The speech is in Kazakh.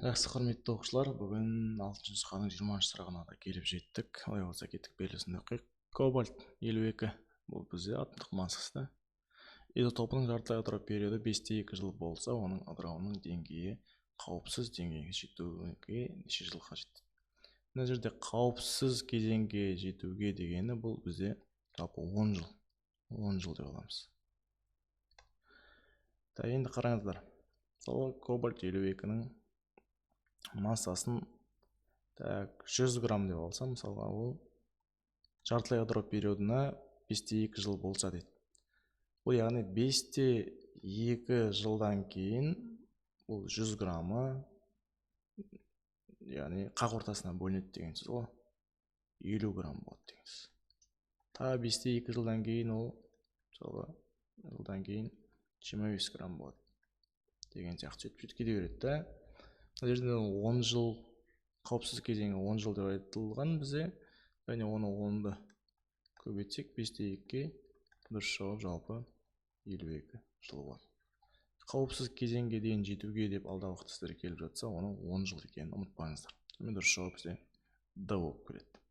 Жақсы құрметті оқушылар, бүгін 6-шы нұсқаның 20-шы сұрағына да келіп жеттік. Олай болса кеттік белгісін оқиық. Кобальт 52 бұл бізде атомдық массасы да. Изотопының жартылай ыдырау периоды 5-2 жыл болса, оның ыдырауының деңгейі қауіпсіз деңгейге жетуге неше жыл қажет? Мына жерде қауіпсіз кезеңге жетуге дегені бұл бізде жалпы 10 жыл. 10 жыл деп аламыз. Енді қараңыздар. Мысалы, кобальт 52-нің массасын 100 грамм деп алсам, мысалға ол жартылай ыдырау периодына 5-2 жыл болса дейді. Бұл яғни 5-2 жылдан кейін бұл 100 граммы яғни қақ ортасына бөлінеді деген сөз ғой. 50 грамм болады деген сөз. Та 5-2 жылдан кейін ол жылдан кейін 25 грамм болады деген сияқты сөйтіп кете береді да. Мына жерде 10 жыл қауіпсіз кезеңі 10 жыл деп айтылған бізде, және оны 10-ды көбейтсек 5-2-ге дұрыс жауап жалпы 52 жыл болады. Қауіпсіз кезеңге дейін жетуге деп алдағы уақытта сіздерге келіп жатса, оның 10 жыл екенін ұмытпаңыздар. Дұрыс жауап бізде Д болып келеді.